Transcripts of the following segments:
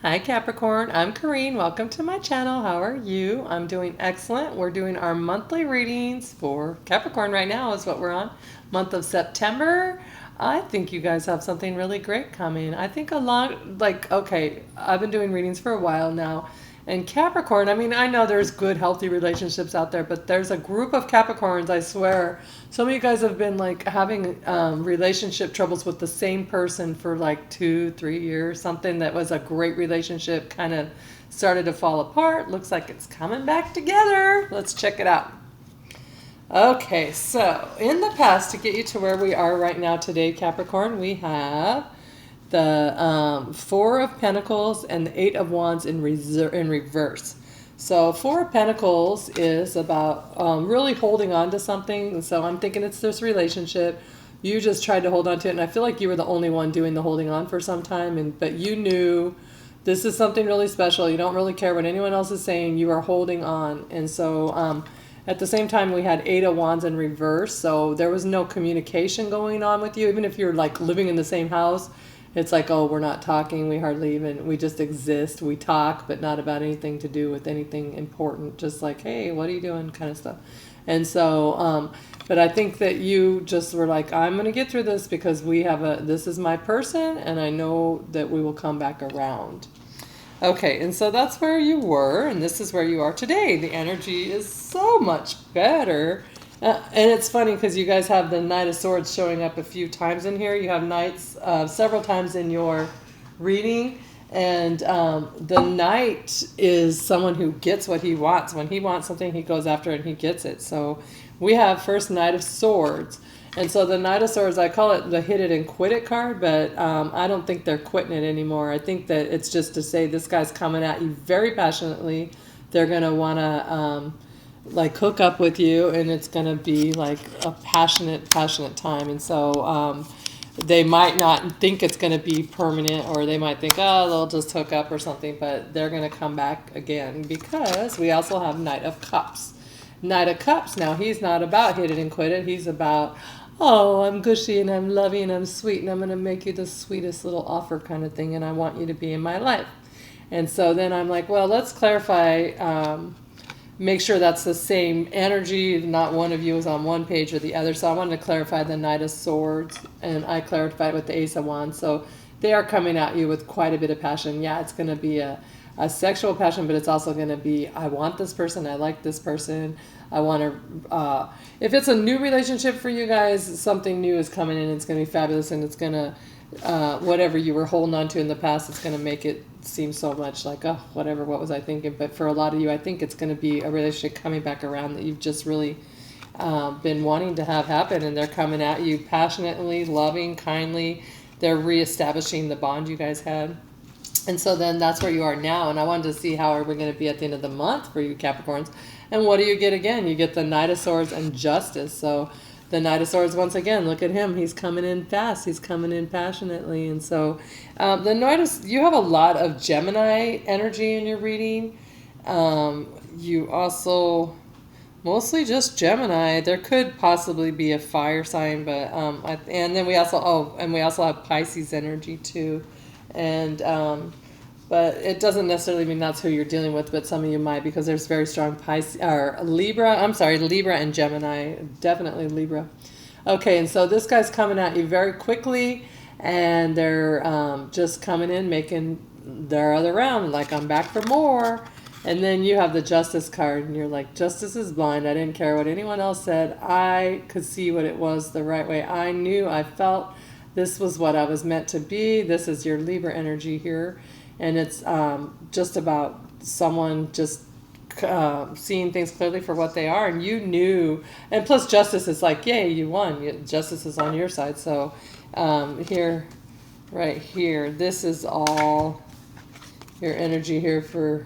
Hi Capricorn, I'm Corrine. Welcome to my channel. How are you? I'm doing excellent. We're doing our monthly readings for Capricorn right now is what we're on. Month of September. I think you guys have something really great coming. I think a lot, okay, I've been doing readings for a while now. And Capricorn, I mean, I know there's good, healthy relationships out there, but there's a group of Capricorns, I swear. Some of you guys have been like having relationship troubles with the same person for like 2, 3 years. Something that was a great relationship kind of started to fall apart. Looks like it's coming back together. Let's check it out. Okay, so in the past, to get you to where we are right now today, Capricorn, we have the Four of Pentacles and the Eight of Wands in reverse. So Four of Pentacles is about really holding on to something. And so I'm thinking it's this relationship. You just tried to hold on to it, and I feel like you were the only one doing the holding on for some time. But you knew this is something really special. You don't really care what anyone else is saying. You are holding on, and so at the same time, we had Eight of Wands in reverse. So there was no communication going on with you, even if you're like living in the same house. It's like, oh, we're not talking. We just exist. We talk, but not about anything to do with anything important. Just like, hey, what are you doing, kind of stuff. And so, but I think that you just were like, I'm going to get through this because this is my person, and I know that we will come back around. Okay, and so that's where you were, and this is where you are today. The energy is so much better. And it's funny because you guys have the Knight of Swords showing up a few times in here. You have Knights several times in your reading. And the Knight is someone who gets what he wants. When he wants something, he goes after it and he gets it. So we have first Knight of Swords. And so the Knight of Swords, I call it the hit it and quit it card, but I don't think they're quitting it anymore. I think that it's just to say this guy's coming at you very passionately. They're going to want to like hook up with you, and it's going to be like a passionate time. And so they might not think it's going to be permanent, or they might think, oh, they'll just hook up or something, but they're going to come back again because we also have Knight of Cups. Knight of Cups, now he's not about hit it and quit it. He's about, oh, I'm gushy and I'm loving and I'm sweet and I'm going to make you the sweetest little offer kind of thing, and I want you to be in my life. And so then I'm like, well, let's clarify, make sure that's the same energy, not one of you is on one page or the other. So I wanted to clarify the Knight of Swords, and I clarified with the Ace of Wands. So they are coming at you with quite a bit of passion. Yeah, it's going to be a sexual passion, but it's also going to be, I want this person, I like this person, I want to, if it's a new relationship for you guys, something new is coming in, it's going to be fabulous, and it's going to, whatever you were holding on to in the past, it's going to make it seem so much like, oh, whatever, what was I thinking? But for a lot of you, I think it's going to be a relationship coming back around that you've just really been wanting to have happen, and they're coming at you passionately, loving, kindly. They're reestablishing the bond you guys had. And so then that's where you are now. And I wanted to see how are we going to be at the end of the month for you Capricorns. And what do you get again? You get the Knight of Swords and Justice. So the Knight of Swords, once again, look at him. He's coming in fast. He's coming in passionately. And so the Knight of, you have a lot of Gemini energy in your reading. You also, mostly just Gemini. There could possibly be a fire sign, but, and then we also have Pisces energy too. And but it doesn't necessarily mean that's who you're dealing with, but some of you might, because there's very strong Pisces or Libra and Gemini, definitely Libra. Okay, and so this guy's coming at you very quickly, and they're just coming in, making their other round, like, I'm back for more. And then you have the Justice card, and you're like, justice is blind. I didn't care what anyone else said. I could see what it was the right way. I knew, I felt this was what I was meant to be. This is your Libra energy here. And it's just about someone just seeing things clearly for what they are. And you knew, and plus justice is like, yay, you won. Justice is on your side. So here, right here, this is all your energy here for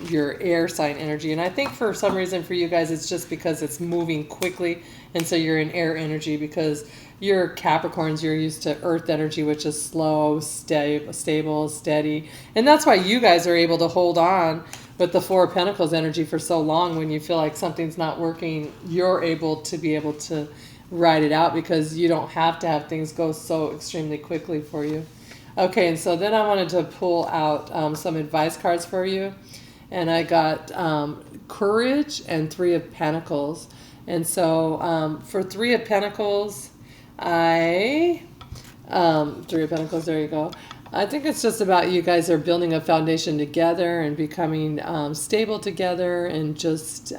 your air sign energy. And I think for some reason for you guys, it's just because it's moving quickly. And so you're in air energy because you're Capricorns, you're used to earth energy, which is slow, stable, steady. And that's why you guys are able to hold on with the Four of Pentacles energy for so long. When you feel like something's not working, you're able to ride it out because you don't have to have things go so extremely quickly for you. Okay, and so then I wanted to pull out some advice cards for you. And I got Courage and Three of Pentacles. And so for Three of Pentacles, Three of Pentacles, there you go. I think it's just about you guys are building a foundation together and becoming stable together and just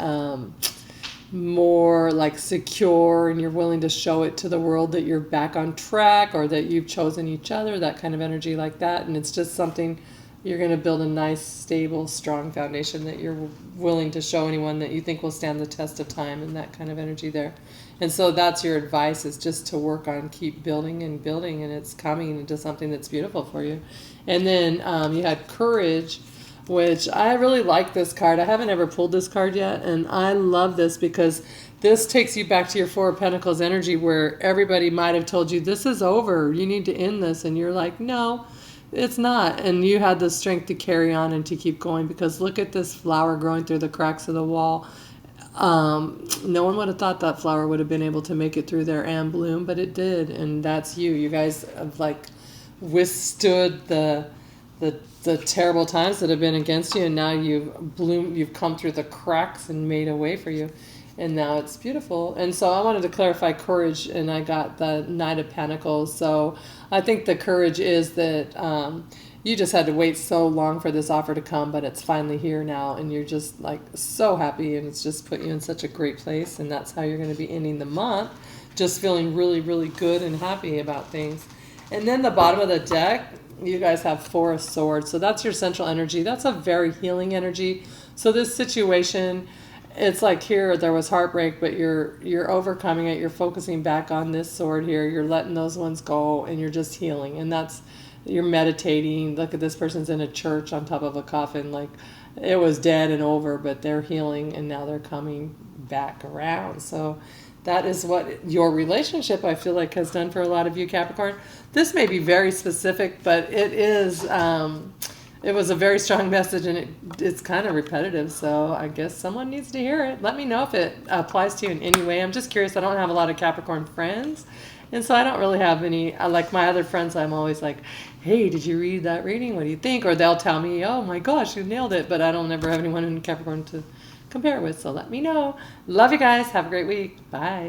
more like secure, and you're willing to show it to the world that you're back on track or that you've chosen each other, that kind of energy like that. And it's just something you're going to build a nice, stable, strong foundation that you're willing to show anyone that you think will stand the test of time, and that kind of energy there. And so that's your advice, is just to work on keep building and building, and it's coming into something that's beautiful for you. And then you had Courage, which I really like this card. I haven't ever pulled this card yet, and I love this because this takes you back to your Four of Pentacles energy, where everybody might have told you, this is over, you need to end this, and you're like, no, it's not. And you had the strength to carry on and to keep going, because look at this flower growing through the cracks of the wall. No one would have thought that flower would have been able to make it through there and bloom, but it did. And that's you. You guys have like withstood the terrible times that have been against you, and now you've come through the cracks and made a way for you, and now it's beautiful. And so I wanted to clarify Courage, and I got the Knight of Pentacles. So I think the courage is that you just had to wait so long for this offer to come, but it's finally here now, and you're just like so happy, and it's just put you in such a great place. And that's how you're going to be ending the month, just feeling really, really good and happy about things. And then the bottom of the deck, you guys have Four of Swords. So that's your central energy. That's a very healing energy. So this situation, it's like here there was heartbreak, but you're overcoming it. You're focusing back on this sword here. You're letting those ones go, and you're just healing. And that's, you're meditating. Look at this person's in a church on top of a coffin. Like it was dead and over, but they're healing, and now they're coming back around. So that is what your relationship, I feel like, has done for a lot of you, Capricorn. This may be very specific, but it is, it was a very strong message, and it's kind of repetitive. So I guess someone needs to hear it. Let me know if it applies to you in any way. I'm just curious. I don't have a lot of Capricorn friends, and so I don't really have any, like my other friends, I'm always like, hey, did you read that reading? What do you think? Or they'll tell me, oh my gosh, you nailed it. But I don't ever have anyone in Capricorn to compare with, so let me know. Love you guys. Have a great week. Bye.